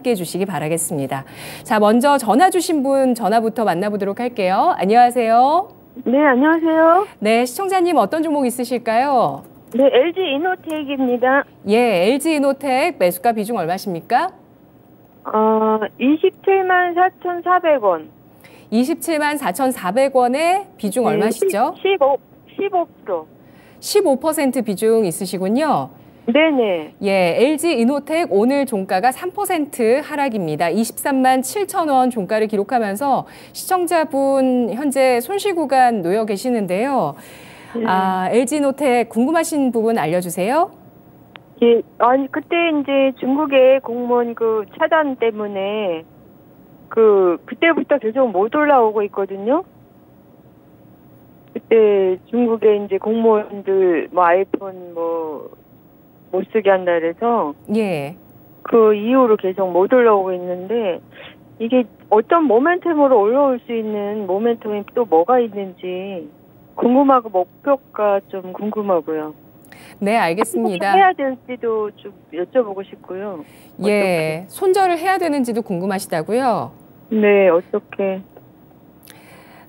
함께해 주시기 바라겠습니다. 자, 먼저 전화 주신 분 전화부터 만나보도록 할게요. 안녕하세요. 네, 안녕하세요. 네, 시청자님 어떤 종목 있으실까요? 네, LG 이노텍입니다. 예, LG 이노텍 매수가 비중 얼마십니까? 27만 4,400원. 27만 4,400원에 비중 얼마시죠? 15%. 15% 비중 있으시군요. 네네. 예, LG 이노텍 오늘 종가가 3% 하락입니다. 23만 7천 원 종가를 기록하면서 시청자분 현재 손실 구간 놓여 계시는데요. LG 이노텍 궁금하신 부분 알려주세요. 예, 아니 그때 이제 중국의 공무원 그 차단 때문에 그때부터 계속 못 올라오고 있거든요. 그때 중국의 이제 공무원들 뭐 아이폰 못 쓰게 한다 그래서 예. 그 이후로 계속 못 올라오고 있는데 이게 어떤 모멘텀으로 올라올 수 있는 모멘텀이 또 뭐가 있는지 궁금하고 목표가 좀 궁금하고요. 네, 알겠습니다. 해야 될지도 좀 여쭤보고 싶고요. 예, 손절을 해야 되는지도 궁금하시다고요? 네, 어떻게.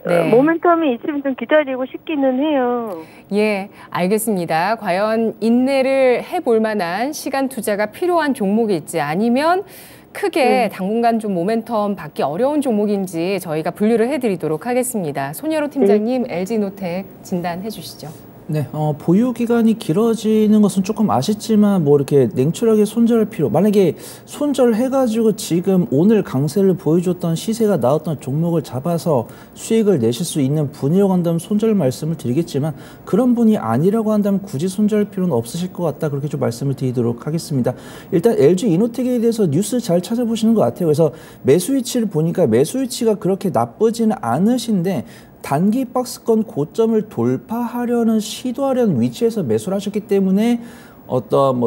네. 모멘텀이 있으면 좀 기다리고 싶기는 해요. 예, 알겠습니다. 과연 인내를 해볼 만한 시간 투자가 필요한 종목일지 아니면 크게 당분간 좀 모멘텀 받기 어려운 종목인지 저희가 분류를 해드리도록 하겠습니다. 손여로 팀장님, LG노텍 진단해 주시죠. 네, 보유 기간이 길어지는 것은 조금 아쉽지만 뭐 이렇게 냉철하게 손절할 필요. 만약에 손절해가지고 지금 오늘 강세를 보여줬던 시세가 나왔던 종목을 잡아서 수익을 내실 수 있는 분이라고 한다면 손절 말씀을 드리겠지만 그런 분이 아니라고 한다면 굳이 손절할 필요는 없으실 것 같다. 그렇게 좀 말씀을 드리도록 하겠습니다. 일단 LG 이노텍에 대해서 뉴스 잘 찾아보시는 것 같아요. 그래서 매수 위치를 보니까 매수 위치가 그렇게 나쁘지는 않으신데 단기 박스권 고점을 돌파하려는 시도하려는 위치에서 매수를 하셨기 때문에 어떤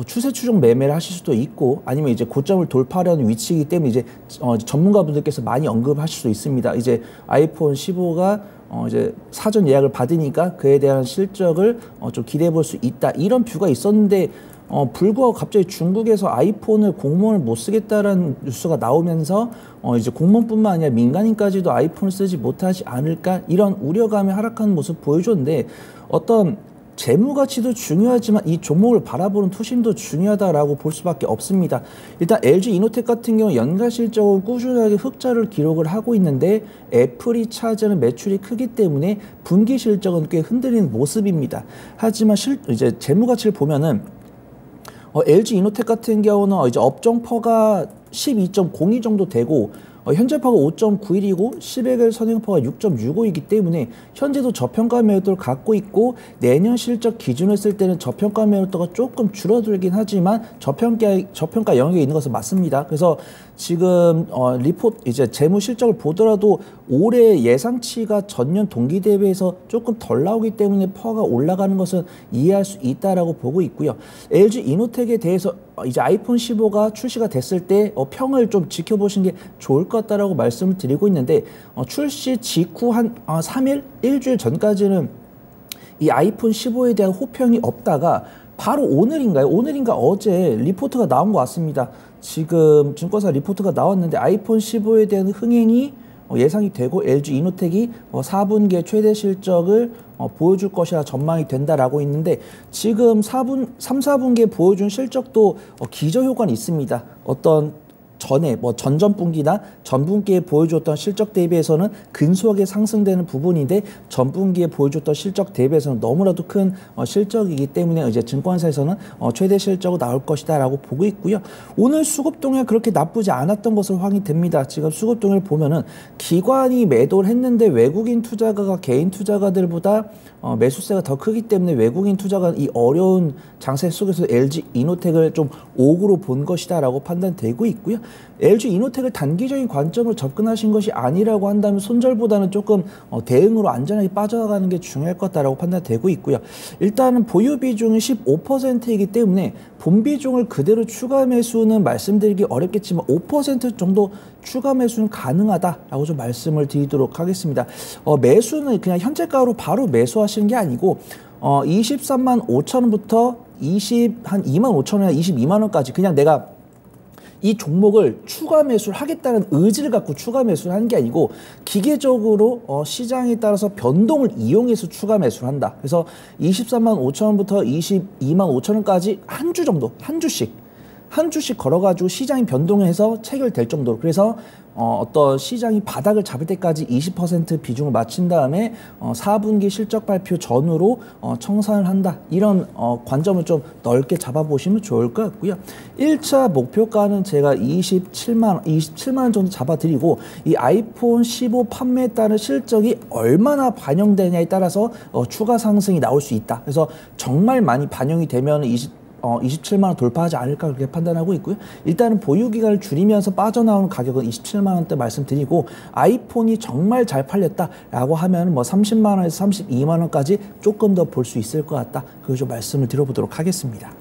추세 추종 매매를 하실 수도 있고 아니면 이제 고점을 돌파하려는 위치이기 때문에 이제 전문가분들께서 많이 언급하실 수 있습니다. 이제 아이폰 15가 이제 사전 예약을 받으니까 그에 대한 실적을 좀 기대해 볼 수 있다. 이런 뷰가 있었는데 불구하고 갑자기 중국에서 아이폰을 공무원을 못 쓰겠다라는 뉴스가 나오면서 이제 공무원뿐만 아니라 민간인까지도 아이폰을 쓰지 못하지 않을까 이런 우려감에 하락하는 모습 보여줬는데 어떤 재무 가치도 중요하지만 이 종목을 바라보는 투심도 중요하다라고 볼 수밖에 없습니다. 일단 LG 이노텍 같은 경우 연간 실적은 꾸준하게 흑자를 기록을 하고 있는데 애플이 차지하는 매출이 크기 때문에 분기 실적은 꽤 흔들리는 모습입니다. 하지만 이제 재무 가치를 보면은 LG 이노텍 같은 경우는 이제 업종퍼가 12.02 정도 되고 현재파가 5.91이고 11개월 선행파가 6.65이기 때문에 현재도 저평가 매도를 갖고 있고 내년 실적 기준으로 했을 때는 저평가 매도가 조금 줄어들긴 하지만 저평가 영역에 있는 것은 맞습니다. 그래서 지금 리포트 이제 재무 실적을 보더라도 올해 예상치가 전년 동기 대비해서 조금 덜 나오기 때문에 퍼가 올라가는 것은 이해할 수 있다라고 보고 있고요. LG 이노텍에 대해서 이제 아이폰 15가 출시가 됐을 때 평을 좀 지켜보시는 게 좋을 것 같다라고 말씀을 드리고 있는데 출시 직후 한 3일, 일주일 전까지는 이 아이폰 15에 대한 호평이 없다가 바로 오늘인가 어제 리포트가 나온 것 같습니다. 지금 증권사 리포트가 나왔는데 아이폰 15에 대한 흥행이 예상이 되고 LG 이노텍이 4분기에 최대 실적을 보여줄 것이라 전망이 된다라고 있는데 지금 3, 4분기에 보여준 실적도 기저효과는 있습니다. 어떤 전에 전전분기나 전분기에 보여줬던 실적 대비해서는 근소하게 상승되는 부분인데 전분기에 보여줬던 실적 대비해서는 너무나도 큰 실적이기 때문에 이제 증권사에서는 최대 실적으로 나올 것이다라고 보고 있고요. 오늘 수급 동향 그렇게 나쁘지 않았던 것으로 확인이 됩니다. 지금 수급 동향을 보면은 기관이 매도를 했는데 외국인 투자가가 개인 투자가들보다 매수세가 더 크기 때문에 외국인 투자가 이 어려운 장세 속에서 LG 이노텍을 좀 옥으로 본 것이다라고 판단되고 있고요. LG 이노텍을 단기적인 관점으로 접근하신 것이 아니라고 한다면 손절보다는 조금 대응으로 안전하게 빠져나가는 게 중요할 것 같다라고 판단되고 있고요. 일단은 보유 비중이 15%이기 때문에 본 비중을 그대로 추가 매수는 말씀드리기 어렵겠지만 5% 정도 추가 매수는 가능하다라고 좀 말씀을 드리도록 하겠습니다. 매수는 그냥 현재가로 바로 매수하시는 게 아니고 23만 5천 원부터 한 2만 5천 원이나 22만 원까지 그냥 내가 이 종목을 추가 매수를 하겠다는 의지를 갖고 추가 매수를 하는 게 아니고 기계적으로 시장에 따라서 변동을 이용해서 추가 매수를 한다. 그래서 23만 5천 원부터 22만 5천 원까지 한 주 정도, 한 주씩 걸어가지고 시장이 변동해서 체결될 정도로. 그래서 어떤 시장이 바닥을 잡을 때까지 20% 비중을 맞춘 다음에 4분기 실적 발표 전후로 청산을 한다. 이런 관점을 좀 넓게 잡아보시면 좋을 것 같고요. 1차 목표가는 제가 27만 원 정도 잡아드리고 이 아이폰 15 판매에 따른 실적이 얼마나 반영되냐에 따라서 추가 상승이 나올 수 있다. 그래서 정말 많이 반영이 되면 27만 원 돌파하지 않을까 그렇게 판단하고 있고요. 일단은 보유 기간을 줄이면서 빠져나오는 가격은 27만 원대 말씀드리고 아이폰이 정말 잘 팔렸다라고 하면 뭐 30만 원에서 32만 원까지 조금 더 볼 수 있을 것 같다. 그걸 좀 말씀을 드려보도록 하겠습니다.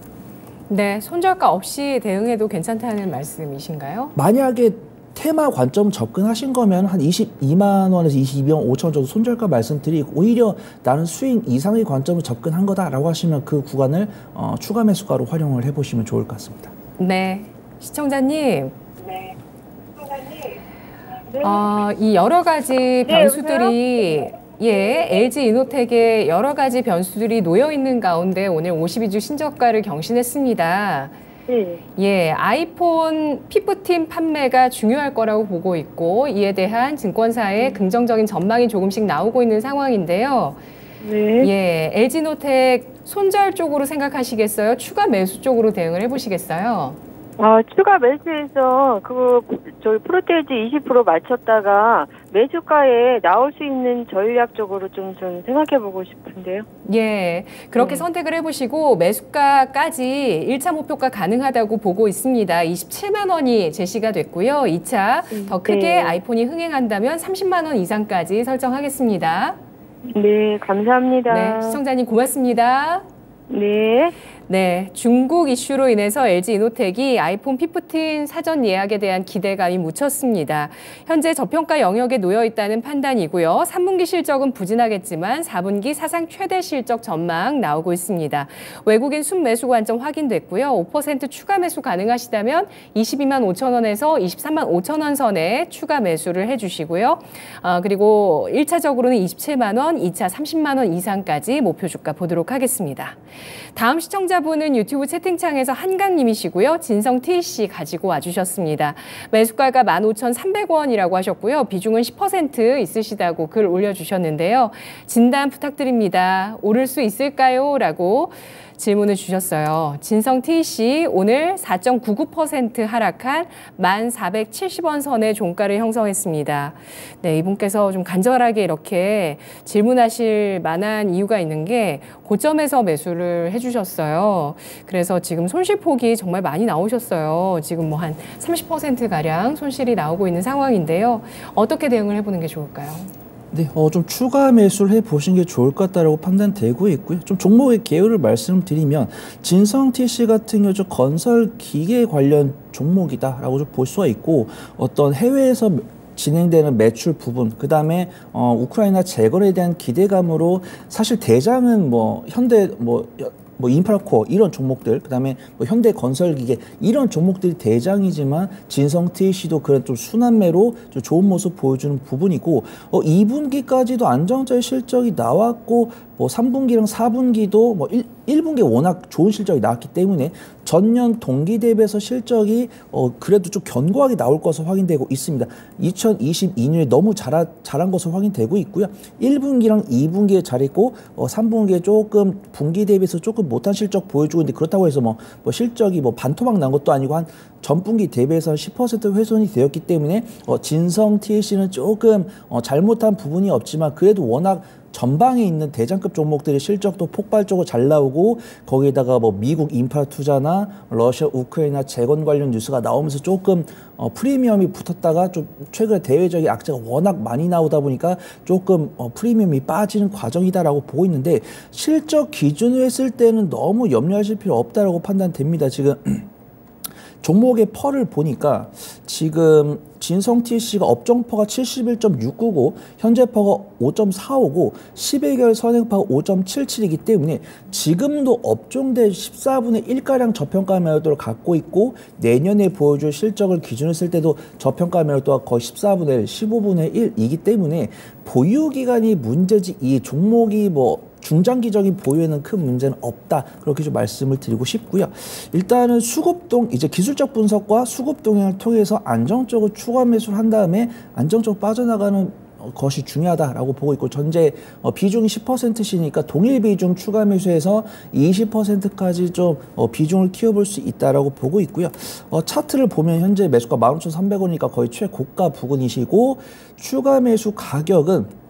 네, 손절가 없이 대응해도 괜찮다는 말씀이신가요? 만약에 테마 관점 접근하신 거면 한 22만 원에서 22만 5천 원 정도 손절가 말씀드리고 오히려 나는 수익 이상의 관점을 접근한 거다라고 하시면 그 구간을 추가 매수가로 활용을 해보시면 좋을 것 같습니다. 네, 시청자님. 네. 이 여러 가지 변수들이 LG 이노텍의 여러 가지 변수들이 놓여 있는 가운데 오늘 52주 신저가를 경신했습니다. 아이폰 15 판매가 중요할 거라고 보고 있고 이에 대한 증권사의 긍정적인 전망이 조금씩 나오고 있는 상황인데요. LG노텍 손절 쪽으로 생각하시겠어요? 추가 매수 쪽으로 대응을 해보시겠어요? 추가 매수해서 저희 프로테이지 20% 맞췄다가 매수가에 나올 수 있는 전략적으로 좀 생각해보고 싶은데요. 그렇게 선택을 해보시고 매수가까지 1차 목표가 가능하다고 보고 있습니다. 27만 원이 제시가 됐고요. 2차 더 크게 아이폰이 흥행한다면 30만 원 이상까지 설정하겠습니다. 네, 감사합니다. 네, 시청자님 고맙습니다. 네, 중국 이슈로 인해서 LG 이노텍이 아이폰 15 사전 예약에 대한 기대감이 묻혔습니다. 현재 저평가 영역에 놓여 있다는 판단이고요. 3분기 실적은 부진하겠지만 4분기 사상 최대 실적 전망 나오고 있습니다. 외국인 순매수 관점 확인됐고요. 5% 추가 매수 가능하시다면 22만 5천 원에서 23만 5천 원 선에 추가 매수를 해주시고요. 그리고 1차적으로는 27만 원, 2차 30만 원 이상까지 목표 주가 보도록 하겠습니다. 다음 시청자분은 유튜브 채팅창에서 한강님이시고요. 진성 TC 가지고 와주셨습니다. 매수가가 15,300원이라고 하셨고요. 비중은 10% 있으시다고 글 올려주셨는데요. 진단 부탁드립니다. 오를 수 있을까요? 라고 질문을 주셨어요. 진성 TC 오늘 4.99% 하락한 1,470원 선의 종가를 형성했습니다. 네, 이분께서 좀 간절하게 이렇게 질문하실 만한 이유가 있는 게 고점에서 매수를 해주셨어요. 그래서 지금 손실폭이 정말 많이 나오셨어요. 지금 뭐 한 30%가량 손실이 나오고 있는 상황인데요. 어떻게 대응을 해보는 게 좋을까요? 네, 좀 추가 매수를 해보시는 게 좋을 것 같다라고 판단되고 있고요. 좀 종목의 개요를 말씀드리면 진성 TC 같은 경우 건설 기계 관련 종목이다라고 좀 볼 수가 있고 어떤 해외에서 진행되는 매출 부분, 그 다음에 우크라이나 재건에 대한 기대감으로 사실 대장은 현대 인프라코어 이런 종목들, 그다음에 현대 건설기계 이런 종목들이 대장이지만 진성 TC도 그런 좀 순환매로 좀 좋은 모습 보여주는 부분이고 2분기까지도 안정적인 실적이 나왔고 3분기랑 4분기도 1분기에 워낙 좋은 실적이 나왔기 때문에 전년 동기 대비해서 실적이 그래도 좀 견고하게 나올 것으로 확인되고 있습니다. 2022년에 너무 잘한 것으로 확인되고 있고요. 1분기랑 2분기에 잘했고 3분기에 조금 분기 대비해서 조금 못한 실적 보여주고 있는데 그렇다고 해서 실적이 반토막 난 것도 아니고 한 전분기 대비해서 10% 훼손이 되었기 때문에 진성 TC는 조금 잘못한 부분이 없지만 그래도 워낙 전방에 있는 대장급 종목들의 실적도 폭발적으로 잘 나오고 거기에다가 미국 인프라 투자나 러시아 우크라이나 재건 관련 뉴스가 나오면서 조금 프리미엄이 붙었다가 좀 최근에 대외적인 악재가 워낙 많이 나오다 보니까 조금 프리미엄이 빠지는 과정이다라고 보고 있는데 실적 기준으로 했을 때는 너무 염려하실 필요 없다라고 판단됩니다. 지금 종목의 펄을 보니까 지금 진성TC가 업종퍼가 71.699, 현재 퍼가 5.45고 12개월 선행퍼가 5.77이기 때문에 지금도 업종대 14분의 1가량 저평가 매도를 갖고 있고 내년에 보여줄 실적을 기준으로 했을 때도 저평가 매도가 거의 14분의 1, 15분의 1이기 때문에 보유기간이 문제지 이 종목이 뭐 중장기적인 보유에는 큰 문제는 없다. 그렇게 좀 말씀을 드리고 싶고요. 일단은 수급동, 이제 기술적 분석과 수급 동향을 통해서 안정적으로 추가 매수를 한 다음에 안정적으로 빠져나가는 것이 중요하다라고 보고 있고, 현재 비중이 10%시니까 동일 비중 추가 매수해서 20%까지 좀 비중을 키워볼 수 있다라고 보고 있고요. 차트를 보면 현재 매수가 15,300원이니까 거의 최고가 부근이시고, 추가 매수 가격은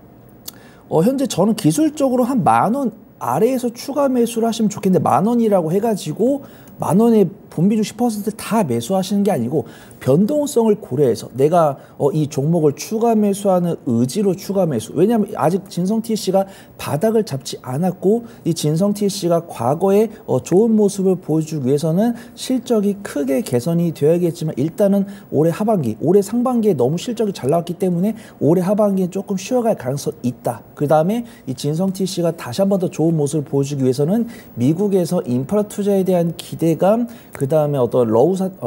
현재 저는 기술적으로 한 10,000원 아래에서 추가 매수를 하시면 좋겠는데, 10,000원이라고 해가지고 10,000원에 본비중 10%다 매수하시는 게 아니고 변동성을 고려해서 내가 이 종목을 추가 매수하는 의지로 추가 매수. 왜냐하면 아직 진성TC가 바닥을 잡지 않았고, 이 진성TC가 과거에 좋은 모습을 보여주기 위해서는 실적이 크게 개선이 되어야겠지만, 일단은 올해 하반기, 올해 상반기에 너무 실적이 잘 나왔기 때문에 올해 하반기에 조금 쉬어갈 가능성이 있다. 그 다음에 이 진성TC가 다시 한 번 더 좋은 모습을 보여주기 위해서는 미국에서 인프라 투자에 대한 기대감, 그 다음에 어떤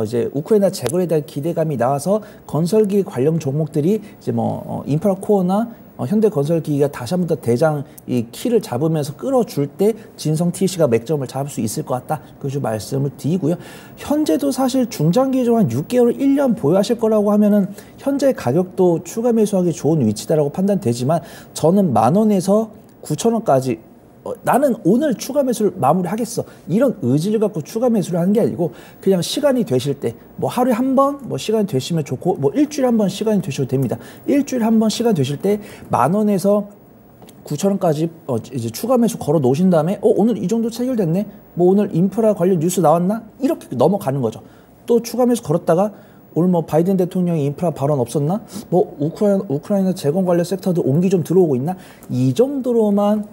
이제 우크라이나 재건에 대한 기대감이 나와서 건설기 관련 종목들이 이제 인프라 코어나 현대건설기기가 다시 한 번 더 대장 이 키를 잡으면서 끌어줄 때 진성TC가 맥점을 잡을 수 있을 것 같다. 그래서 말씀을 드리고요. 현재도 사실 중장기적으로 한 6개월, 1년 보유하실 거라고 하면은 현재 가격도 추가 매수하기 좋은 위치다라고 판단되지만, 저는 10,000원에서 9,000원까지 나는 오늘 추가 매수를 마무리하겠어, 이런 의지를 갖고 추가 매수를 하는 게 아니고, 그냥 시간이 되실 때 뭐 하루에 한 번 시간이 되시면 좋고, 뭐 일주일에 한 번 시간이 되셔도 됩니다. 일주일에 한 번 시간 되실 때 10,000원에서 9,000원까지 이제 추가 매수 걸어 놓으신 다음에 오늘 이 정도 체결됐네, 뭐 오늘 인프라 관련 뉴스 나왔나, 이렇게 넘어가는 거죠. 또 추가 매수 걸었다가 오늘 뭐 바이든 대통령이 인프라 발언 없었나? 뭐 우크라이나 재건 관련 섹터도 온기 좀 들어오고 있나? 이 정도로만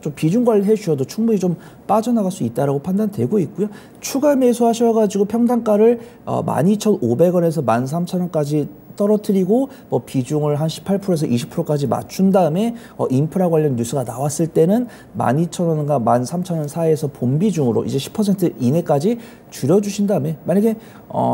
좀 비중 관리해 주셔도 충분히 좀 빠져나갈 수 있다라고 판단되고 있고요. 추가 매수하셔가지고 평단가를 12,500원에서 13,000원까지 떨어뜨리고 뭐 비중을 한 18%에서 20%까지 맞춘 다음에 인프라 관련 뉴스가 나왔을 때는 12,000원과 13,000원 사이에서 본 비중으로 이제 10% 이내까지 줄여주신 다음에, 만약에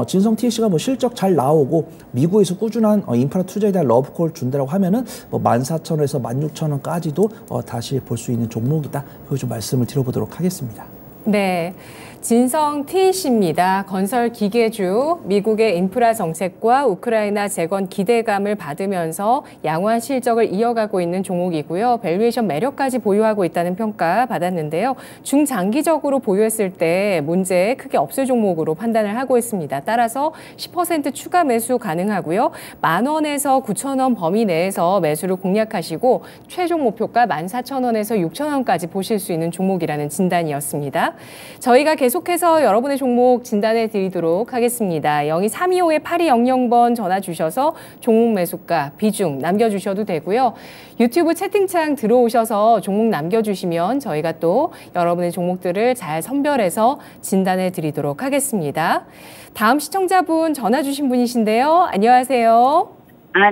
진성TC가 뭐 실적 잘 나오고 미국에서 꾸준한 인프라 투자에 대한 러브콜을 준다라고 하면은 뭐 14,000원에서 16,000원까지도 다시 볼 수 있는 종목이다. 그거 좀 말씀을 드려보도록 하겠습니다. 네. 진성TC입니다. 건설 기계주, 미국의 인프라 정책과 우크라이나 재건 기대감을 받으면서 양호한 실적을 이어가고 있는 종목이고요. 밸류에이션 매력까지 보유하고 있다는 평가 받았는데요. 중장기적으로 보유했을 때 문제 크게 없을 종목으로 판단을 하고 있습니다. 따라서 10% 추가 매수 가능하고요. 10,000원에서 9,000원 범위 내에서 매수를 공략하시고, 최종 목표가 14,000원에서 6,000원까지 보실 수 있는 종목이라는 진단이었습니다. 저희가 계속해서 여러분의 종목 진단해 드리도록 하겠습니다. 02-325-8200번 전화 주셔서 종목 매수가, 비중 남겨주셔도 되고요. 유튜브 채팅창 들어오셔서 종목 남겨주시면 저희가 또 여러분의 종목들을 잘 선별해서 진단해 드리도록 하겠습니다. 다음 시청자분 전화 주신 분이신데요. 안녕하세요.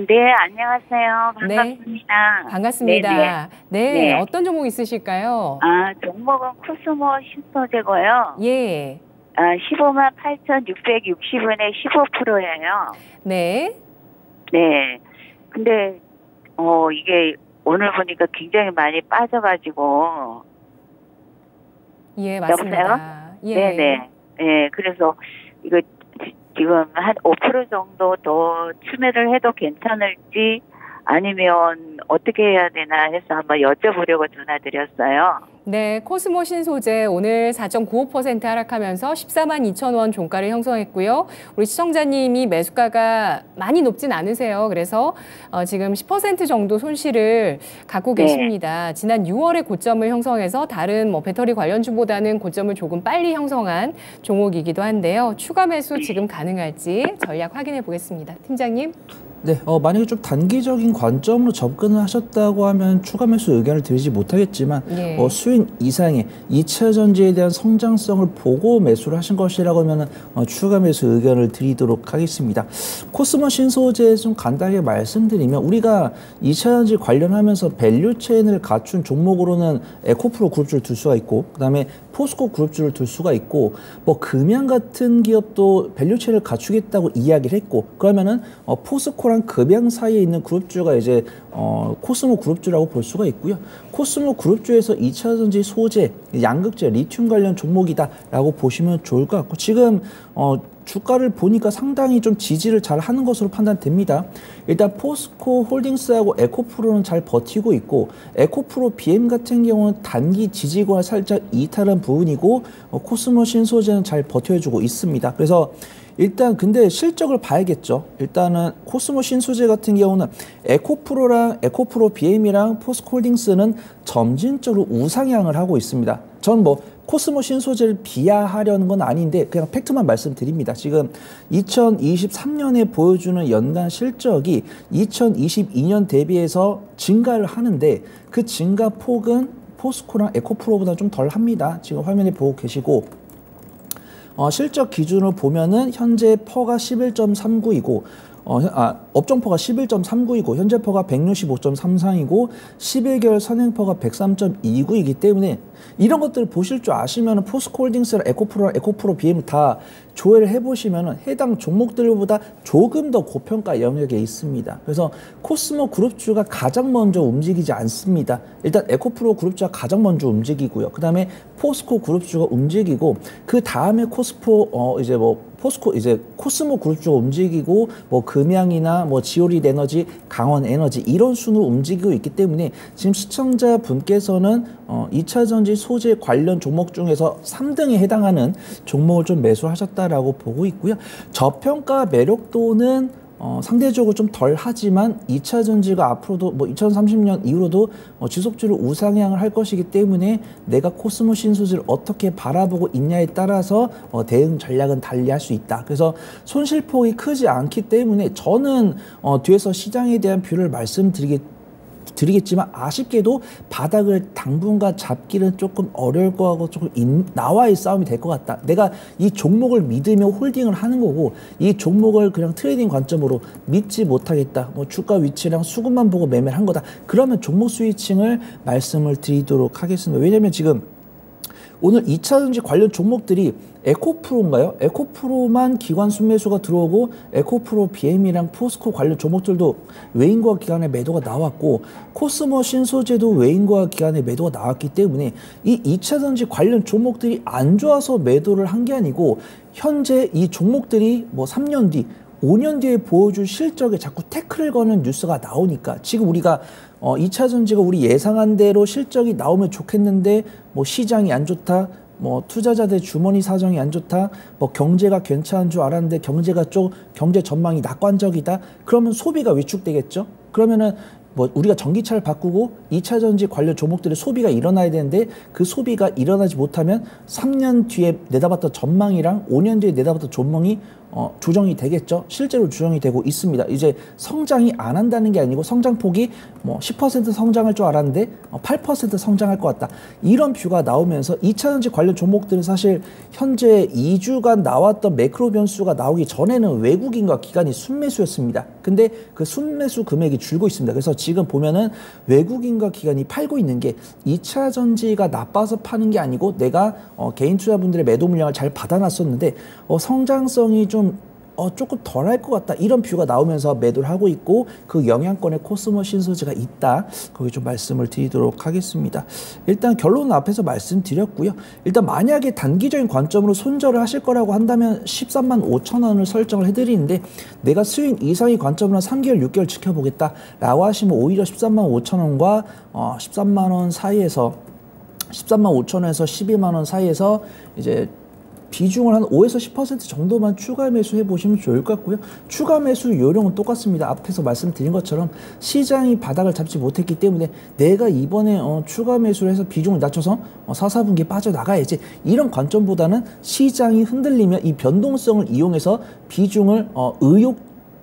네, 안녕하세요. 반갑습니다. 네, 반갑습니다. 네, 어떤 종목 있으실까요? 종목은 코스모 신소재고요. 예. 158,660원에 15%예요. 네. 네. 근데 이게 오늘 보니까 굉장히 많이 빠져가지고. 예, 맞습니다. 여보세요? 예. 네네. 네, 그래서 이거 지금 한 5% 정도 더 추매를 해도 괜찮을지, 아니면 어떻게 해야 되나 해서 한번 여쭤보려고 전화드렸어요. 네, 코스모 신소재 오늘 4.95% 하락하면서 142,000원 종가를 형성했고요. 우리 시청자님이 매수가가 많이 높진 않으세요. 그래서 지금 10% 정도 손실을 갖고 계십니다. 지난 6월에 고점을 형성해서 다른 뭐 배터리 관련주보다는 고점을 조금 빨리 형성한 종목이기도 한데요. 추가 매수 지금 가능할지 전략 확인해 보겠습니다. 팀장님. 네, 만약에 좀 단기적인 관점으로 접근을 하셨다고 하면 추가 매수 의견을 드리지 못하겠지만 예. 수익 이상의 2차 전지에 대한 성장성을 보고 매수를 하신 것이라고 하면 추가 매수 의견을 드리도록 하겠습니다. 코스모 신소재 좀 간단하게 말씀드리면 우리가 2차 전지 관련하면서 밸류 체인을 갖춘 종목으로는 에코프로 그룹주를 둘 수가 있고 그다음에 포스코 그룹주를 둘 수가 있고 뭐 금양 같은 기업도 밸류 체인을 갖추겠다고 이야기를 했고 그러면은 포스코랑 금양 사이에 있는 그룹주가 이제 코스모 그룹주라고 볼 수가 있고요. 코스모 그룹주에서 2차 전지 소재, 양극재, 리튬 관련 종목이다라고 보시면 좋을 것 같고 지금 주가를 보니까 상당히 좀 지지를 잘 하는 것으로 판단됩니다. 일단 포스코 홀딩스하고 에코프로는 잘 버티고 있고 에코프로 BM 같은 경우는 단기 지지가 살짝 이탈한 부분이고 코스모 신소재는 잘 버텨주고 있습니다. 그래서 일단 근데 실적을 봐야겠죠. 일단은 코스모 신소재 같은 경우는 에코프로랑 에코프로 BM이랑 포스코 홀딩스는 점진적으로 우상향을 하고 있습니다. 전 뭐 코스모 신소재를 비하하려는 건 아닌데 그냥 팩트만 말씀드립니다. 지금 2023년에 보여주는 연간 실적이 2022년 대비해서 증가를 하는데 그 증가 폭은 포스코랑 에코프로보다 좀 덜 합니다. 지금 화면에 보고 계시고 실적 기준으로 보면은 현재 퍼가 11.39이고 업종퍼가 11.39이고 현재 퍼가 165.33이고 11개월 선행퍼가 103.29이기 때문에 이런 것들을 보실 줄 아시면 포스코홀딩스랑 에코프로 BM 다 조회를 해보시면 해당 종목들보다 조금 더 고평가 영역에 있습니다. 그래서 코스모 그룹주가 가장 먼저 움직이지 않습니다. 일단 에코프로 그룹주가 가장 먼저 움직이고요. 그 다음에 포스코 그룹주가 움직이고 그 다음에 포스코 코스모 그룹주가 움직이고 뭐 금양이나 뭐 지오릿 에너지, 강원 에너지 이런 순으로 움직이고 있기 때문에 지금 시청자 분께서는 2차 전지 소재 관련 종목 중에서 3등에 해당하는 종목을 좀 매수하셨다라고 보고 있고요. 저평가 매력도는 상대적으로 좀 덜 하지만 2차 전지가 앞으로도 뭐 2030년 이후로도 지속적으로 우상향을 할 것이기 때문에 내가 코스모 신소재를 어떻게 바라보고 있냐에 따라서 대응 전략은 달리할 수 있다. 그래서 손실폭이 크지 않기 때문에 저는 뒤에서 시장에 대한 뷰를 드리겠지만 아쉽게도 바닥을 당분간 잡기는 조금 어려울 거 하고 조금 나와의 싸움이 될 것 같다. 내가 이 종목을 믿으며 홀딩을 하는 거고 이 종목을 그냥 트레이딩 관점으로 믿지 못하겠다. 뭐 주가 위치랑 수급만 보고 매매를 한 거다. 그러면 종목 스위칭을 말씀을 드리도록 하겠습니다. 왜냐면 지금 오늘 2차 전지 관련 종목들이 에코프로인가요? 에코프로만 기관 순매수가 들어오고 에코프로 BM이랑 포스코 관련 종목들도 외인과 기관의 매도가 나왔고 코스모 신소재도 외인과 기관의 매도가 나왔기 때문에 이 2차 전지 관련 종목들이 안 좋아서 매도를 한 게 아니고 현재 이 종목들이 뭐 3년 뒤 5년 뒤에 보여줄 실적에 자꾸 태클을 거는 뉴스가 나오니까 지금 우리가 2차 전지가 우리 예상한 대로 실적이 나오면 좋겠는데 뭐 시장이 안 좋다. 뭐 투자자들 주머니 사정이 안 좋다. 뭐 경제가 괜찮은 줄 알았는데 경제 전망이 낙관적이다. 그러면 소비가 위축되겠죠. 그러면은 뭐 우리가 전기차를 바꾸고 2차 전지 관련 종목들의 소비가 일어나야 되는데 그 소비가 일어나지 못하면 3년 뒤에 내다봤던 전망이랑 5년 뒤에 내다봤던 전망이 조정이 되겠죠. 실제로 조정이 되고 있습니다. 이제 성장이 안 한다는 게 아니고 성장폭이 뭐 10% 성장할 줄 알았는데 8% 성장할 것 같다. 이런 뷰가 나오면서 2차 전지 관련 종목들은 사실 현재 2주간 나왔던 매크로 변수가 나오기 전에는 외국인과 기관이 순매수였습니다. 근데 그 순매수 금액이 줄고 있습니다. 그래서 지금 보면은 외국인과 기관이 팔고 있는 게 2차 전지가 나빠서 파는 게 아니고 내가 개인 투자분들의 매도 물량을 잘 받아놨었는데 성장성이 좀 조금 덜할 것 같다. 이런 뷰가 나오면서 매도를 하고 있고 그 영향권에 코스모 신소재가 있다. 거기 좀 말씀을 드리도록 하겠습니다. 일단 결론은 앞에서 말씀드렸고요. 일단 만약에 단기적인 관점으로 손절을 하실 거라고 한다면 13만 5천 원을 설정을 해드리는데 내가 수익 이상의 관점으로 3개월, 6개월 지켜보겠다 라고 하시면 오히려 13만 5천 원과 13만 원 사이에서 13만 5천 원에서 12만 원 사이에서 이제 비중을 한 5에서 10% 정도만 추가 매수해 보시면 좋을 것 같고요. 추가 매수 요령은 똑같습니다. 앞에서 말씀드린 것처럼 시장이 바닥을 잡지 못했기 때문에 내가 이번에 추가 매수를 해서 비중을 낮춰서 4, 4분기에 빠져나가야지. 이런 관점보다는 시장이 흔들리면 이 변동성을 이용해서 비중을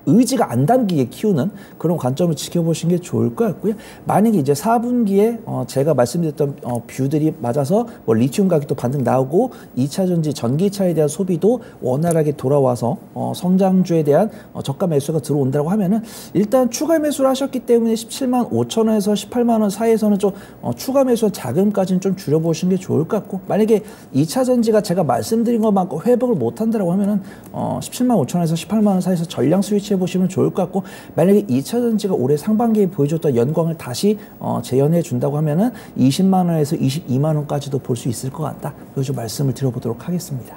의지가 안 담기게 키우는 그런 관점을 지켜보시는 게 좋을 것 같고요. 만약에 이제 4분기에 제가 말씀드렸던 뷰들이 맞아서 뭐 리튬 가격도 반등 나오고 2차 전지 전기차에 대한 소비도 원활하게 돌아와서 성장주에 대한 저가 매수가 들어온다고 하면은 일단 추가 매수를 하셨기 때문에 17만 5천 원에서 18만 원 사이에서는 좀 추가 매수 자금까지는 좀 줄여보시는 게 좋을 것 같고, 만약에 2차 전지가 제가 말씀드린 것만큼 회복을 못 한다라고 하면은 17만 5천 원에서 18만 원 사이에서 전량 스위치 해보시면 좋을 것 같고, 만약에 2차 전지가 올해 상반기에 보여줬던 연광을 다시 재현해 준다고 하면은 20만 원에서 22만 원까지도 볼 수 있을 것 같다. 그래서 좀 말씀을 드려보도록 하겠습니다.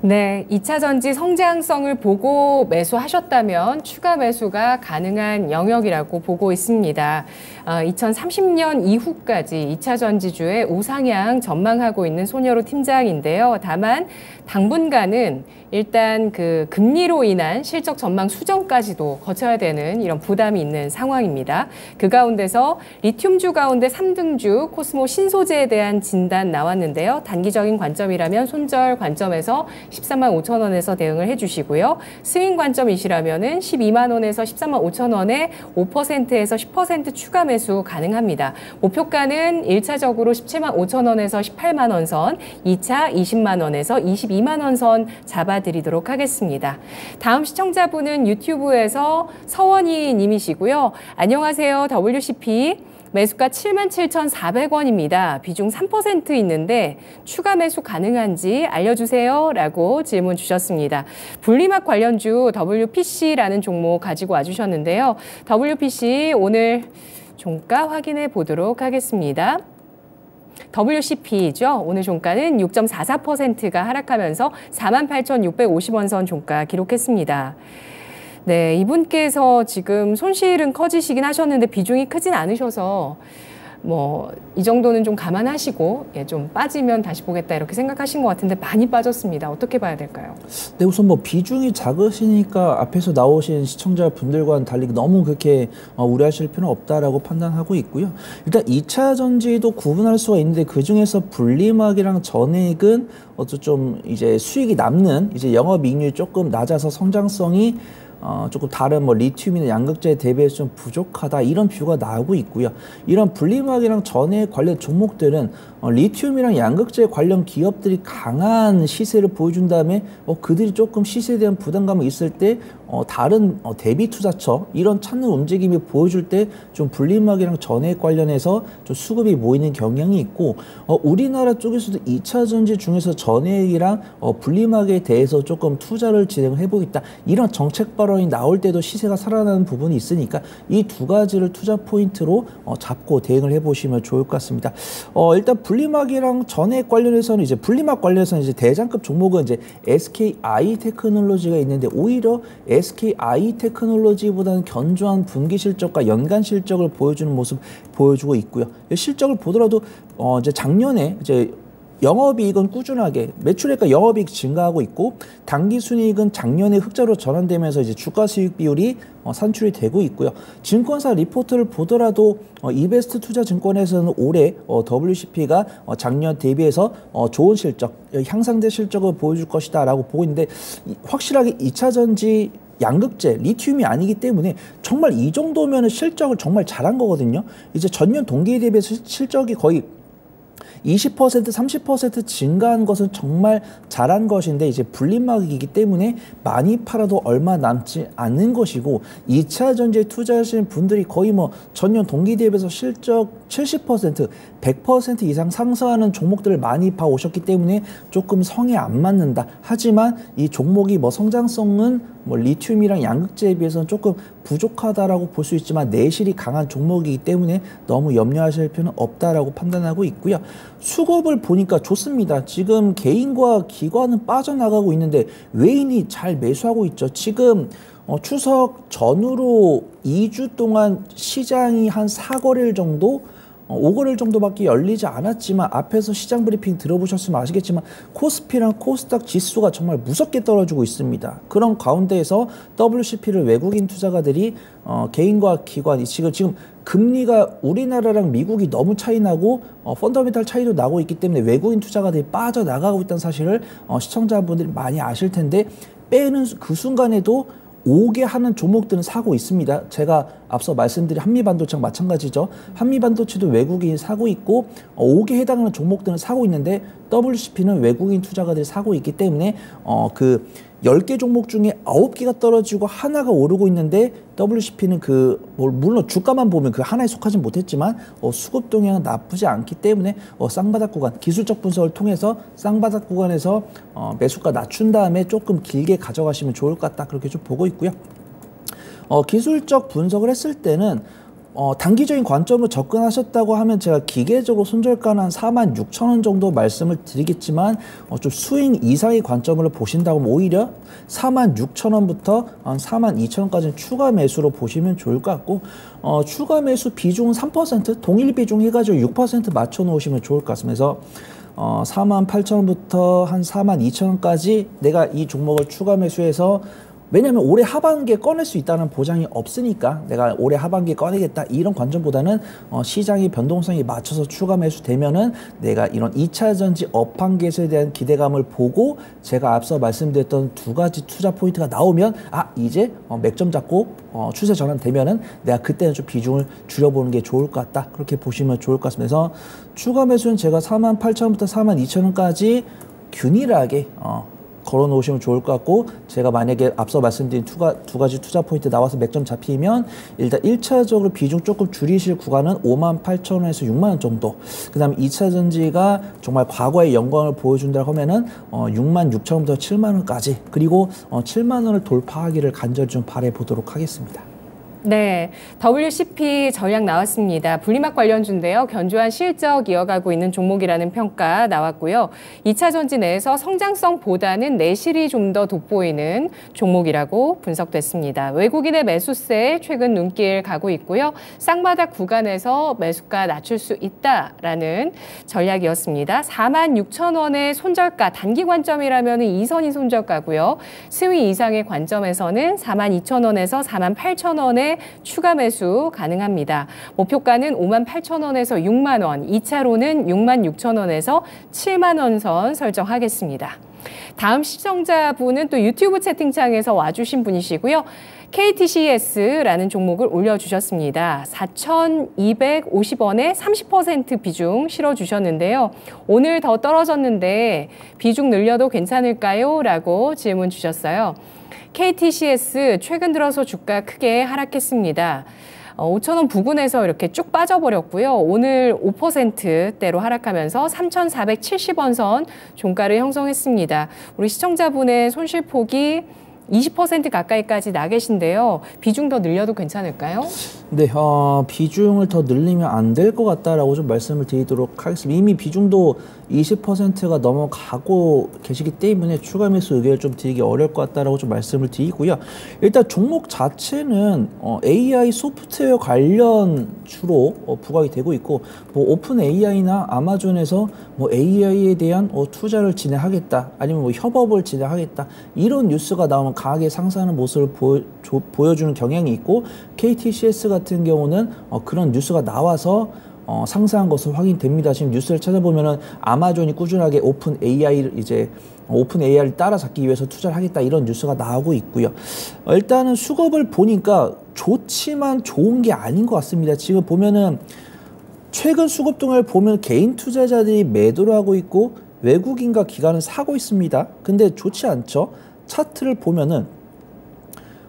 네, 2차 전지 성장성을 보고 매수하셨다면 추가 매수가 가능한 영역이라고 보고 있습니다. 2030년 이후까지 2차 전지주의 우상향 전망하고 있는 손여로 팀장인데요. 다만 당분간은 일단 그 금리로 인한 실적 전망 수정까지도 거쳐야 되는 이런 부담이 있는 상황입니다. 그 가운데서 리튬주 가운데 3등주 코스모 신소재에 대한 진단 나왔는데요. 단기적인 관점이라면 손절 관점에서 13만 5천 원에서 대응을 해주시고요. 스윙 관점이시라면은 12만 원에서 13만 5천 원에 5%에서 10% 추가 매수 가능합니다. 목표가는 1차적으로 17만 5천 원에서 18만 원 선, 2차 20만 원에서 22만 원 선 잡아드리도록 하겠습니다. 다음 시청자분은 유튜브에서 서원희 님이시고요. 안녕하세요. WCP. 매수가 77,400원입니다. 비중 3% 있는데 추가 매수 가능한지 알려주세요 라고 질문 주셨습니다. 분리막 관련주 WPC라는 종목 가지고 와주셨는데요. WPC 오늘 종가 확인해 보도록 하겠습니다. WCP죠. 오늘 종가는 6.44%가 하락하면서 48,650원 선 종가 기록했습니다. 네, 이분께서 지금 손실은 커지시긴 하셨는데 비중이 크진 않으셔서 뭐 이 정도는 좀 감안하시고 좀 빠지면 다시 보겠다 이렇게 생각하신 것 같은데 많이 빠졌습니다. 어떻게 봐야 될까요? 네, 우선 뭐 비중이 작으시니까 앞에서 나오신 시청자분들과는 달리 너무 그렇게 우려하실 필요는 없다라고 판단하고 있고요. 일단 2차 전지도 구분할 수가 있는데 그 중에서 분리막이랑 전액은 좀 이제 수익이 남는 이제 영업이익률이 조금 낮아서 성장성이 조금 다른 뭐 리튬이나 양극재 대비해서 좀 부족하다 이런 뷰가 나오고 있고요. 이런 분리막이랑 전해 관련 종목들은 리튬이랑 양극재 관련 기업들이 강한 시세를 보여준 다음에 그들이 조금 시세에 대한 부담감이 있을 때 다른 대비 투자처 이런 찾는 움직임이 보여줄 때 좀 분리막이랑 전해 관련해서 좀 수급이 모이는 경향이 있고, 우리나라 쪽에서도 2차 전지 중에서 전해이랑 분리막에 대해서 조금 투자를 진행해 보겠다 이런 정책 발언이 나올 때도 시세가 살아나는 부분이 있으니까 이 두 가지를 투자 포인트로 잡고 대응을 해보시면 좋을 것 같습니다. 일단 분리막이랑 전액 관련해서는 이제 분리막 관련해서는 이제 대장급 종목은 이제 SKI 테크놀로지가 있는데 오히려 SKI 테크놀로지보다는 견조한 분기 실적과 연간 실적을 보여주는 모습 보여주고 있고요. 실적을 보더라도 이제 작년에 이제 영업이익은 꾸준하게 매출액과 영업이익 증가하고 있고 당기 순이익은 작년에 흑자로 전환되면서 이제 주가 수익 비율이 산출이 되고 있고요. 증권사 리포트를 보더라도 이베스트 투자증권에서는 올해 WCP가 작년 대비해서 좋은 실적, 향상된 실적을 보여줄 것이다 라고 보고 있는데 확실하게 2차 전지 양극재, 리튬이 아니기 때문에 정말 이 정도면 실적을 정말 잘한 거거든요. 이제 전년 동기에 대비해서 실적이 거의 20%, 30% 증가한 것은 정말 잘한 것인데 이제 분리막이기 때문에 많이 팔아도 얼마 남지 않는 것이고 2차 전지에 투자하시는 분들이 거의 뭐 전년 동기 대비해서 실적 70%, 100% 이상 상승하는 종목들을 많이 봐오셨기 때문에 조금 성에 안 맞는다. 하지만 이 종목이 뭐 성장성은 뭐 리튬이랑 양극재에 비해서는 조금 부족하다라고 볼 수 있지만 내실이 강한 종목이기 때문에 너무 염려하실 필요는 없다라고 판단하고 있고요. 수급을 보니까 좋습니다. 지금 개인과 기관은 빠져나가고 있는데 외인이 잘 매수하고 있죠. 지금 추석 전후로 2주 동안 시장이 한 4거래일 정도 5거래일 정도밖에 열리지 않았지만 앞에서 시장 브리핑 들어보셨으면 아시겠지만 코스피랑 코스닥 지수가 정말 무섭게 떨어지고 있습니다. 그런 가운데에서 WCP를 외국인 투자가들이 개인과 기관이 지금 금리가 우리나라랑 미국이 너무 차이 나고 펀더멘탈 차이도 나고 있기 때문에 외국인 투자가들이 빠져나가고 있다는 사실을 시청자분들이 많이 아실 텐데 빼는 그 순간에도 오게 하는 종목들은 사고 있습니다. 제가 앞서 말씀드린 한미반도체랑 마찬가지죠. 한미반도체도 외국인이 사고 있고 오게 해당하는 종목들은 사고 있는데 WCP는 외국인 투자가들이 사고 있기 때문에 그 10개 종목 중에 9개가 떨어지고 하나가 오르고 있는데 WCP는 물론 주가만 보면 그 하나에 속하진 못했지만 수급 동향은 나쁘지 않기 때문에 쌍바닥 구간, 기술적 분석을 통해서 쌍바닥 구간에서 매수가 낮춘 다음에 조금 길게 가져가시면 좋을 것 같다. 그렇게 좀 보고 있고요. 기술적 분석을 했을 때는 단기적인 관점으로 접근하셨다고 하면 제가 기계적으로 손절가는 한 46,000원 정도 말씀을 드리겠지만 좀 스윙 이상의 관점으로 보신다고 하면 오히려 46,000원부터 한 42,000원까지는 추가 매수로 보시면 좋을 것 같고 추가 매수 비중은 3% 동일 비중 해가지고 6% 맞춰 놓으시면 좋을 것 같습니다. 그래서 48,000원부터 한 42,000원까지 내가 이 종목을 추가 매수해서 왜냐하면 올해 하반기에 꺼낼 수 있다는 보장이 없으니까 내가 올해 하반기에 꺼내겠다 이런 관점보다는 시장의 변동성에 맞춰서 추가 매수되면은 내가 이런 2차전지 업황계에서에 대한 기대감을 보고 제가 앞서 말씀드렸던 두 가지 투자 포인트가 나오면 이제 맥점 잡고 추세 전환되면은 내가 그때는 좀 비중을 줄여보는 게 좋을 것 같다. 그렇게 보시면 좋을 것 같습니다. 그래서 추가 매수는 제가 48,000원부터 42,000원까지 균일하게 걸어 놓으시면 좋을 것 같고 제가 만약에 앞서 말씀드린 두 가지 투자 포인트 나와서 맥점 잡히면 일단 1차적으로 비중 조금 줄이실 구간은 58,000원에서 6만원 정도 그 다음에 2차 전지가 정말 과거의 영광을 보여준다고 하면은 66,000원부터 7만원까지 그리고 7만원을 돌파하기를 간절히 좀 바라보도록 하겠습니다. 네, WCP 전략 나왔습니다. 분리막 관련주인데요. 견조한 실적 이어가고 있는 종목이라는 평가 나왔고요. 2차 전지 내에서 성장성보다는 내실이 좀 더 돋보이는 종목이라고 분석됐습니다. 외국인의 매수세에 최근 눈길 가고 있고요. 쌍바닥 구간에서 매수가 낮출 수 있다라는 전략이었습니다. 46,000원의 손절가, 단기 관점이라면 2선이 손절가고요. 스윙 이상의 관점에서는 42,000원에서 48,000원의 추가 매수 가능합니다. 목표가는 58,000원에서 6만 원, 2차로는 66,000원에서 7만 원 선 설정하겠습니다. 다음 시청자분은 또 유튜브 채팅창에서 와주신 분이시고요. KTCS라는 종목을 올려주셨습니다. 4,250원에 30% 비중 실어주셨는데요. 오늘 더 떨어졌는데 비중 늘려도 괜찮을까요? 라고 질문 주셨어요. KTCS 최근 들어서 주가 크게 하락했습니다. 5,000원 부근에서 이렇게 쭉 빠져버렸고요. 오늘 5%대로 하락하면서 3,470원 선 종가를 형성했습니다. 우리 시청자분의 손실폭이 20% 가까이까지 나 계신데요. 비중 더 늘려도 괜찮을까요? 네, 비중을 더 늘리면 안 될 것 같다라고 좀 말씀을 드리도록 하겠습니다. 이미 비중도 20%가 넘어가고 계시기 때문에 추가 매수 의견을 좀 드리기 어려울 것 같다라고 좀 말씀을 드리고요. 일단 종목 자체는 AI 소프트웨어 관련 주로 부각이 되고 있고 오픈 AI나 아마존에서 AI에 대한 투자를 진행하겠다 아니면 협업을 진행하겠다 이런 뉴스가 나오면 강하게 상승하는 모습을 보여주는 경향이 있고 KTCS 같은 경우는 그런 뉴스가 나와서 상승한 것으로 확인됩니다. 지금 뉴스를 찾아보면은 아마존이 꾸준하게 오픈 AI를 따라잡기 위해서 투자를 하겠다 이런 뉴스가 나오고 있고요. 일단은 수급을 보니까 좋지만 좋은 게 아닌 것 같습니다. 지금 보면은 최근 수급 동향을 보면 개인 투자자들이 매도를 하고 있고 외국인과 기관은 사고 있습니다. 근데 좋지 않죠. 차트를 보면은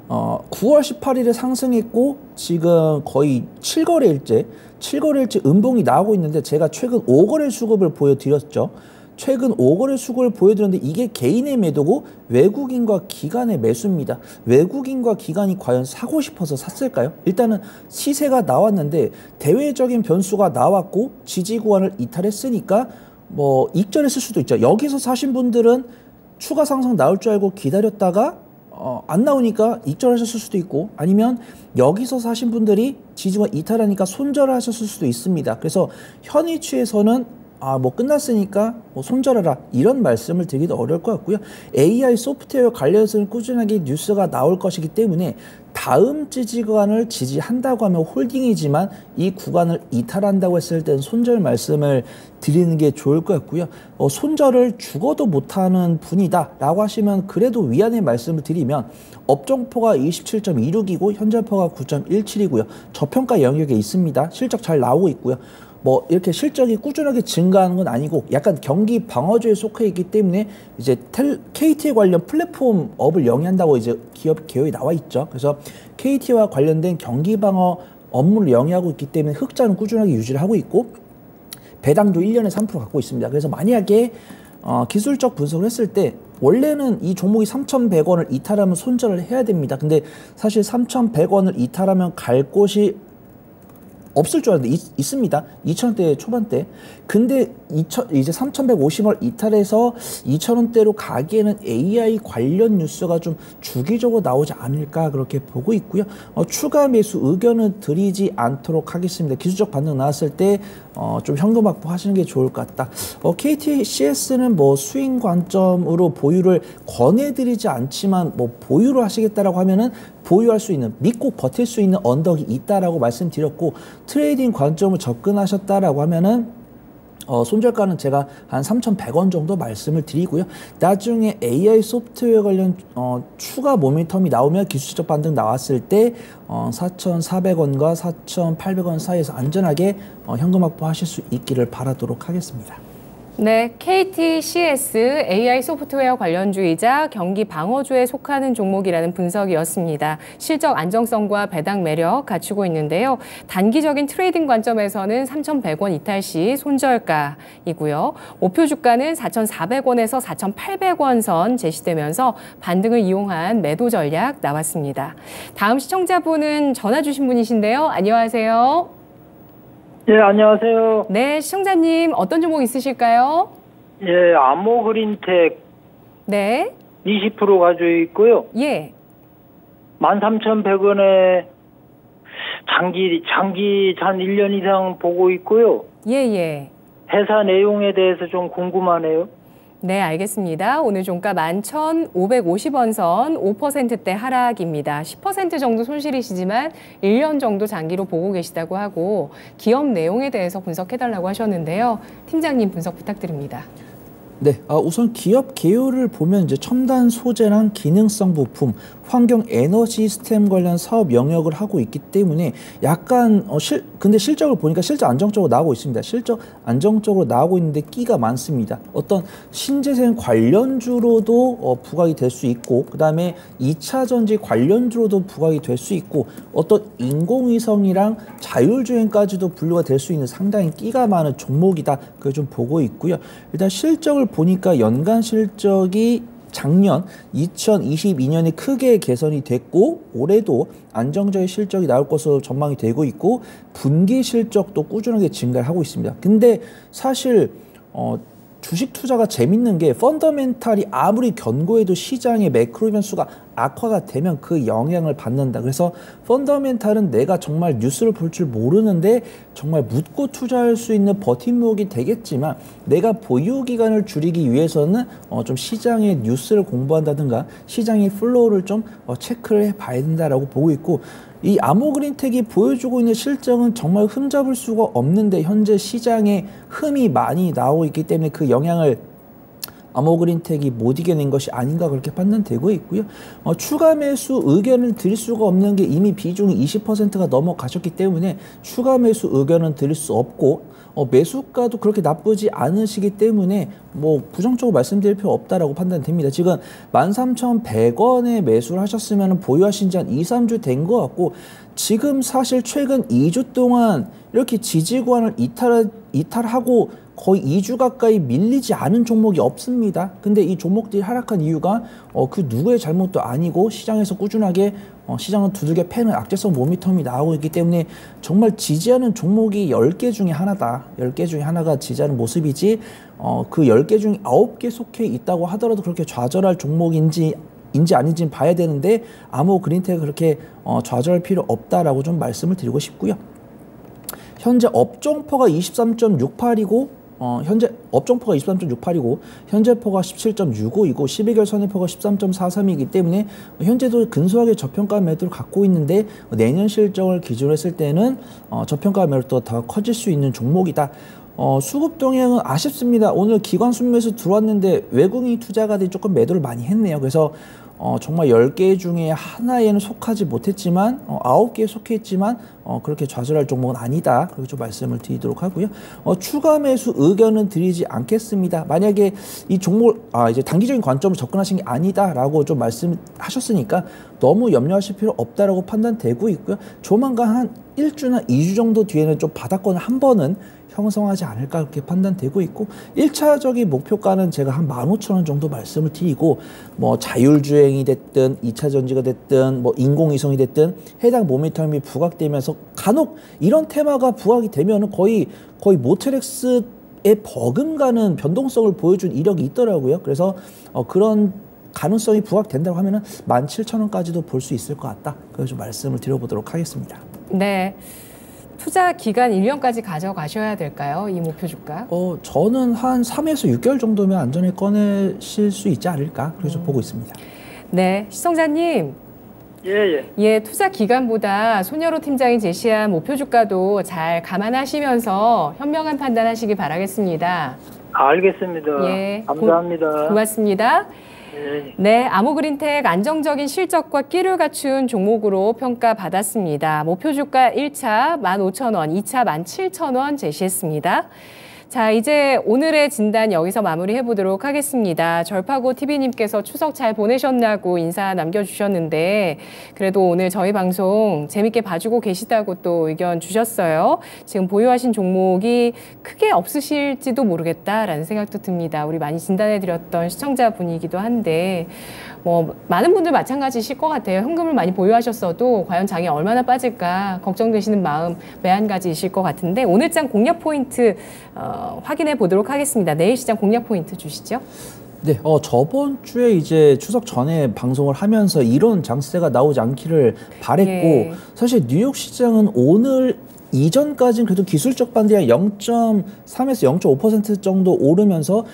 9월 18일에 상승했고 지금 거의 7거래일째 음봉이 나오고 있는데 제가 최근 5거래 수급을 보여드렸죠. 최근 5거래 수급을 보여드렸는데 이게 개인의 매도고 외국인과 기관의 매수입니다. 외국인과 기관이 과연 사고 싶어서 샀을까요? 일단은 시세가 나왔는데 대외적인 변수가 나왔고 지지 구간을 이탈했으니까 익절했을 수도 있죠. 여기서 사신 분들은 추가 상승 나올 줄 알고 기다렸다가 안 나오니까 익절하셨을 수도 있고 아니면 여기서 사신 분들이 지지구간 이탈하니까 손절을 하셨을 수도 있습니다. 그래서 현 위치에서는 끝났으니까 손절하라 이런 말씀을 드리기도 어려울 것 같고요. AI 소프트웨어 관련해서는 꾸준하게 뉴스가 나올 것이기 때문에 다음 지지 구간을 지지한다고 하면 홀딩이지만 이 구간을 이탈한다고 했을 때는 손절 말씀을 드리는 게 좋을 것 같고요. 손절을 죽어도 못하는 분이다 라고 하시면 그래도 위안의 말씀을 드리면 업종포가 27.26이고 현재포가 9.17이고요. 저평가 영역에 있습니다. 실적 잘 나오고 있고요. 뭐 이렇게 실적이 꾸준하게 증가하는 건 아니고 약간 경기 방어주에 속해 있기 때문에 이제 KT 관련 플랫폼 업을 영위한다고 이제 기업 개요에 나와 있죠. 그래서 KT와 관련된 경기 방어 업무를 영위하고 있기 때문에 흑자는 꾸준하게 유지를 하고 있고 배당도 1년에 3% 갖고 있습니다. 그래서 만약에 기술적 분석을 했을 때 원래는 이 종목이 3,100원을 이탈하면 손절을 해야 됩니다. 근데 사실 3,100원을 이탈하면 갈 곳이 없을 줄 알았는데 있습니다. 2,000원대 초반대. 근데 이제 3,150원을 이탈해서 2,000원대로 가기에는 AI 관련 뉴스가 좀 주기적으로 나오지 않을까 그렇게 보고 있고요. 추가 매수 의견은 드리지 않도록 하겠습니다. 기술적 반등 나왔을 때 좀 현금 확보하시는 게 좋을 것 같다. KTCS는 뭐 수익 관점으로 보유를 권해드리지 않지만 뭐 보유를 하시겠다라고 하면은 보유할 수 있는 믿고 버틸 수 있는 언덕이 있다라고 말씀드렸고 트레이딩 관점을 접근하셨다라고 하면은 손절가는 제가 한 3,100원 정도 말씀을 드리고요. 나중에 AI 소프트웨어 관련 추가 모멘텀이 나오면 기술적 반등 나왔을 때 4,400원과 4,800원 사이에서 안전하게 현금 확보하실 수 있기를 바라도록 하겠습니다. 네, KTCS AI 소프트웨어 관련주이자 경기 방어주에 속하는 종목이라는 분석이었습니다. 실적 안정성과 배당 매력 갖추고 있는데요. 단기적인 트레이딩 관점에서는 3,100원 이탈 시 손절가이고요. 목표 주가는 4,400원에서 4,800원 선 제시되면서 반등을 이용한 매도 전략 나왔습니다. 다음 시청자분은 전화 주신 분이신데요. 안녕하세요. 예, 안녕하세요. 네, 시청자님 어떤 종목 있으실까요? 예, 아모그린텍 네. 20% 가지고 있고요. 예. 13,100원에 장기 한 1년 이상 보고 있고요. 예. 회사 내용에 대해서 좀 궁금하네요. 네, 알겠습니다. 오늘 종가 11,550원 선 5%대 하락입니다. 10% 정도 손실이시지만 1년 정도 장기로 보고 계시다고 하고 기업 내용에 대해서 분석해달라고 하셨는데요. 팀장님 분석 부탁드립니다. 네, 우선 기업 개요를 보면 이제 첨단 소재랑 기능성 부품, 환경 에너지 시스템 관련 사업 영역을 하고 있기 때문에 약간 근데 실적을 보니까 실적 안정적으로 나오고 있습니다. 실적 안정적으로 나오고 있는데 끼가 많습니다. 어떤 신재생 관련주로도 부각이 될 수 있고 그다음에 2차 전지 관련주로도 부각이 될 수 있고 어떤 인공위성이랑 자율주행까지도 분류가 될 수 있는 상당히 끼가 많은 종목이다. 그걸 좀 보고 있고요. 일단 실적을 보니까 연간 실적이 작년 2022년에 크게 개선이 됐고 올해도 안정적인 실적이 나올 것으로 전망이 되고 있고 분기 실적도 꾸준하게 증가를 하고 있습니다. 근데 사실 주식 투자가 재밌는 게 펀더멘탈이 아무리 견고해도 시장의 매크로 변수가 악화가 되면 그 영향을 받는다. 그래서 펀더멘탈은 내가 정말 뉴스를 볼 줄 모르는데 정말 묻고 투자할 수 있는 버팀목이 되겠지만 내가 보유 기간을 줄이기 위해서는 좀 시장의 뉴스를 공부한다든가 시장의 플로우를 좀 체크를 해봐야 된다라고 보고 있고 이 아모그린텍이 보여주고 있는 실적은 정말 흠잡을 수가 없는데 현재 시장에 흠이 많이 나오고 있기 때문에 그 영향을 아모그린텍이 못 이겨낸 것이 아닌가 그렇게 판단되고 있고요. 추가 매수 의견을 드릴 수가 없는 게 이미 비중이 20%가 넘어가셨기 때문에 추가 매수 의견은 드릴 수 없고 매수가도 그렇게 나쁘지 않으시기 때문에 뭐 부정적으로 말씀드릴 필요 없다라고 판단됩니다. 지금 13,100원에 매수를 하셨으면 보유하신 지 한 2, 3주 된 것 같고 지금 사실 최근 2주 동안 이렇게 지지 구간을 이탈하고 거의 2주 가까이 밀리지 않은 종목이 없습니다. 근데 이 종목들이 하락한 이유가 그 누구의 잘못도 아니고 시장에서 꾸준하게 시장은 두들겨 패는 악재성 모멘텀이 나오고 있기 때문에 정말 지지하는 종목이 10개 중에 하나다. 10개 중에 하나가 지지하는 모습이지 그 10개 중에 9개 속해 있다고 하더라도 그렇게 좌절할 종목인지 아닌지는 봐야 되는데 아모그린텍은 그렇게 좌절할 필요 없다라고 좀 말씀을 드리고 싶고요. 현재 업종포가 23.68이고 현재 업종포가 23.68이고 현재포가 17.65이고 12개월 선행포가 13.43이기 때문에 현재도 근소하게 저평가 매도를 갖고 있는데 내년 실적을 기준으로 했을 때는 저평가 매도가 더 커질 수 있는 종목이다. 수급 동향은 아쉽습니다. 오늘 기관 순매수 들어왔는데 외국인 투자가들이 조금 매도를 많이 했네요. 그래서 정말 10개 중에 하나에는 속하지 못했지만 9개에 속해 있지만 그렇게 좌절할 종목은 아니다. 그렇게 좀 말씀을 드리도록 하고요. 추가 매수 의견은 드리지 않겠습니다. 만약에 이 종목 이제 단기적인 관점으로 접근하신 게 아니다라고 좀 말씀하셨으니까 너무 염려하실 필요 없다라고 판단되고 있고요. 조만간 한 1주나 2주 정도 뒤에는 좀 바닥권을 한 번은 형성하지 않을까 그렇게 판단되고 있고 1차적인 목표가는 제가 한 15,000원 정도 말씀을 드리고 뭐 자율주행이 됐든 2차 전지가 됐든 뭐 인공위성이 됐든 해당 모멘텀이 부각되면서 간혹 이런 테마가 부각이 되면 거의 모텔엑스의 버금가는 변동성을 보여준 이력이 있더라고요. 그래서 그런 가능성이 부각된다고 하면은 17,000원까지도 볼 수 있을 것 같다. 그래서 좀 말씀을 드려보도록 하겠습니다. 네. 투자 기간 1년까지 가져가셔야 될까요? 이 목표 주가? 저는 한 3에서 6개월 정도면 안전에 꺼내실 수 있지 않을까 그래서 보고 있습니다. 네, 시청자님. 예, 투자 기간보다 손여로 팀장이 제시한 목표 주가도 잘 감안하시면서 현명한 판단하시기 바라겠습니다. 알겠습니다. 예, 감사합니다. 고맙습니다. 네, 아모그린텍 안정적인 실적과 끼를 갖춘 종목으로 평가받았습니다. 목표 주가 1차 15,000원, 2차 17,000원 제시했습니다. 자, 이제 오늘의 진단 여기서 마무리해 보도록 하겠습니다. 절파고 TV님께서 추석 잘 보내셨냐고 인사 남겨주셨는데 그래도 오늘 저희 방송 재밌게 봐주고 계시다고 또 의견 주셨어요. 지금 보유하신 종목이 크게 없으실지도 모르겠다라는 생각도 듭니다. 우리 많이 진단해드렸던 시청자분이기도 한데 뭐 많은 분들 마찬가지실 것 같아요. 현금을 많이 보유하셨어도 과연 장이 얼마나 빠질까 걱정되시는 마음 매한가지이실 것 같은데 오늘 장 공략 포인트 확인해 보도록 하겠습니다. 내일 시장 공략 포인트 주시죠. 네, 저번 주에 이제 추석 전에 방송을 하면서 이런 장세가 나오지 않기를 바랬고 사실 뉴욕 시장은 오늘 이전까지는 그래도 기술적 반등이 0.3에서 0.5% 정도 오르면서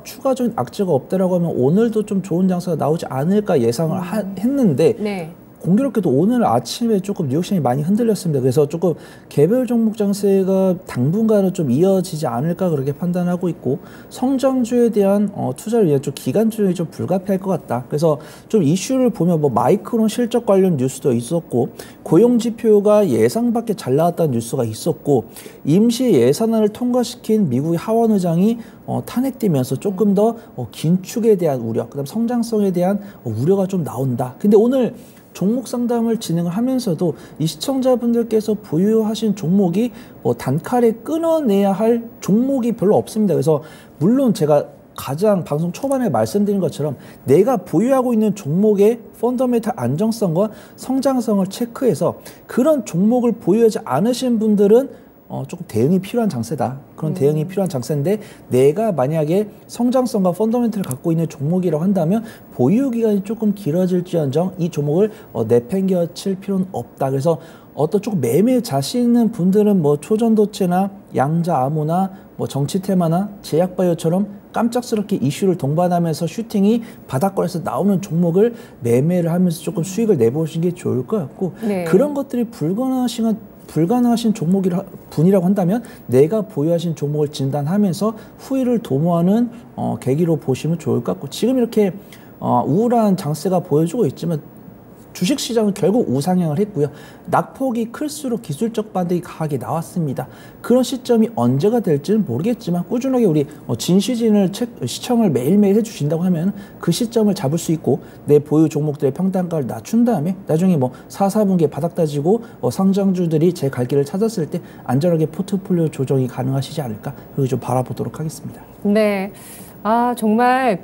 추가적인 악재가 없다라고 하면 오늘도 좀 좋은 장세가 나오지 않을까 예상을 했는데 공교롭게도 오늘 아침에 조금 뉴욕 시장이 많이 흔들렸습니다. 그래서 조금 개별 종목 장세가 당분간은 좀 이어지지 않을까 그렇게 판단하고 있고 성장주에 대한 투자를 위한 좀 기간주에 좀 불가피할 것 같다. 그래서 좀 이슈를 보면 뭐 마이크론 실적 관련 뉴스도 있었고 고용 지표가 예상 밖에 잘 나왔다는 뉴스가 있었고 임시 예산안을 통과시킨 미국의 하원 의장이 탄핵되면서 조금 더 긴축에 대한 우려, 그다음 성장성에 대한 우려가 좀 나온다. 근데 오늘 종목 상담을 진행을 하면서도 이 시청자분들께서 보유하신 종목이 단칼에 끊어내야 할 종목이 별로 없습니다. 그래서 물론 제가 가장 방송 초반에 말씀드린 것처럼 내가 보유하고 있는 종목의 펀더멘탈 안정성과 성장성을 체크해서 그런 종목을 보유하지 않으신 분들은 조금 대응이 필요한 장세다. 그런 대응이 필요한 장세인데 내가 만약에 성장성과 펀더멘털을 갖고 있는 종목이라고 한다면 보유 기간이 조금 길어질지언정 이 종목을 내팽겨칠 필요는 없다. 그래서 조금 매매 자신 있는 분들은 뭐 초전도체나 양자암호나 뭐 정치테마나 제약바이오처럼 깜짝스럽게 이슈를 동반하면서 슈팅이 바닥권에서 나오는 종목을 매매를 하면서 조금 수익을 내보시는 게 좋을 것 같고 그런 것들이 불가능하신 분이라고 한다면 내가 보유하신 종목을 진단하면서 후위를 도모하는 계기로 보시면 좋을 것 같고 지금 이렇게 우울한 장세가 보여주고 있지만 주식시장은 결국 우상향을 했고요. 낙폭이 클수록 기술적 반등이 강하게 나왔습니다. 그런 시점이 언제가 될지는 모르겠지만 꾸준하게 우리 진시진을 시청을 매일매일 해주신다고 하면 그 시점을 잡을 수 있고 내 보유 종목들의 평단가를 낮춘 다음에 나중에 뭐 4, 4분기에 바닥 다지고 상장주들이 제 갈 길을 찾았을 때 안전하게 포트폴리오 조정이 가능하시지 않을까 그걸 좀 바라보도록 하겠습니다. 네. 정말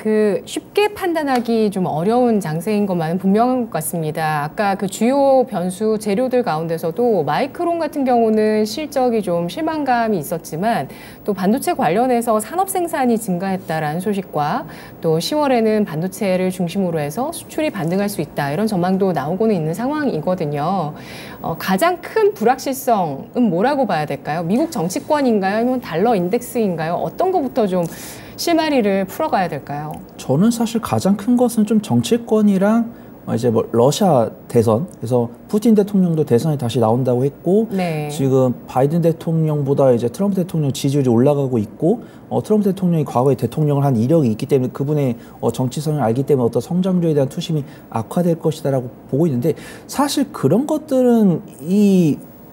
쉽게 판단하기 좀 어려운 장세인 것만은 분명한 것 같습니다. 아까 주요 변수 재료들 가운데서도 마이크론 같은 경우는 실적이 좀 실망감이 있었지만 또 반도체 관련해서 산업 생산이 증가했다라는 소식과 또 10월에는 반도체를 중심으로 해서 수출이 반등할 수 있다 이런 전망도 나오고는 있는 상황이거든요. 가장 큰 불확실성은 뭐라고 봐야 될까요? 미국 정치권인가요? 아니면 달러 인덱스인가요? 어떤 것부터 좀 실마리를 풀어가야 될까요? 저는 사실 가장 큰 것은 좀 정치권이랑 이제 러시아 대선, 그래서 푸틴 대통령도 대선에 다시 나온다고 했고, 네. 지금 바이든 대통령보다 이제 트럼프 대통령 지지율이 올라가고 있고, 트럼프 대통령이 과거에 대통령을 한 이력이 있기 때문에 그분의 정치성을 알기 때문에 어떤 성장률에 대한 투심이 악화될 것이다라고 보고 있는데, 사실 그런 것들은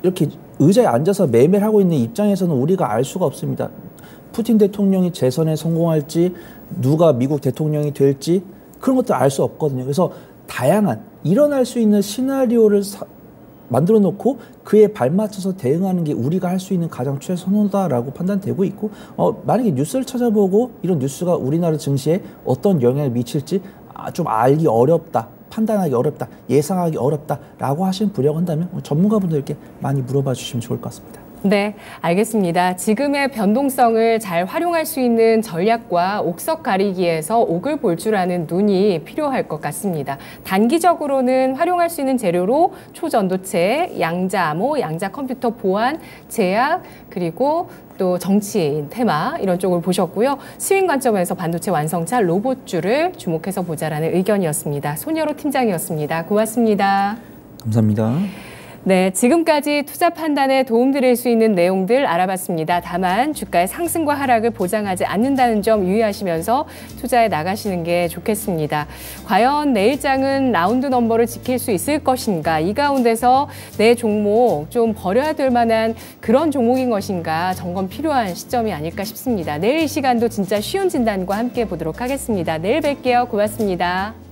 이렇게 의자에 앉아서 매매를 하고 있는 입장에서는 우리가 알 수가 없습니다. 푸틴 대통령이 재선에 성공할지, 누가 미국 대통령이 될지 그런 것도 알 수 없거든요. 그래서 다양한 일어날 수 있는 시나리오를 만들어 놓고 그에 발맞춰서 대응하는 게 우리가 할 수 있는 가장 최선호다라고 판단되고 있고, 만약에 뉴스를 찾아보고 이런 뉴스가 우리나라 증시에 어떤 영향을 미칠지 좀 알기 어렵다, 판단하기 어렵다, 예상하기 어렵다라고 하신 분야한다면 전문가분들께 많이 물어봐 주시면 좋을 것 같습니다. 네, 알겠습니다. 지금의 변동성을 잘 활용할 수 있는 전략과 옥석 가리기에서 옥을 볼 줄 아는 눈이 필요할 것 같습니다. 단기적으로는 활용할 수 있는 재료로 초전도체, 양자암호, 양자컴퓨터 보안, 제약, 그리고 또 정치인, 테마 이런 쪽을 보셨고요. 스윙 관점에서 반도체 완성차 로봇주를 주목해서 보자라는 의견이었습니다. 손여로 팀장이었습니다. 고맙습니다. 감사합니다. 네, 지금까지 투자 판단에 도움드릴 수 있는 내용들 알아봤습니다. 다만 주가의 상승과 하락을 보장하지 않는다는 점 유의하시면서 투자에 나가시는 게 좋겠습니다. 과연 내일장은 라운드 넘버를 지킬 수 있을 것인가? 이 가운데서 내 종목 좀 버려야 될 만한 그런 종목인 것인가? 점검 필요한 시점이 아닐까 싶습니다. 내일 이 시간도 진짜 쉬운 진단과 함께 보도록 하겠습니다. 내일 뵐게요. 고맙습니다.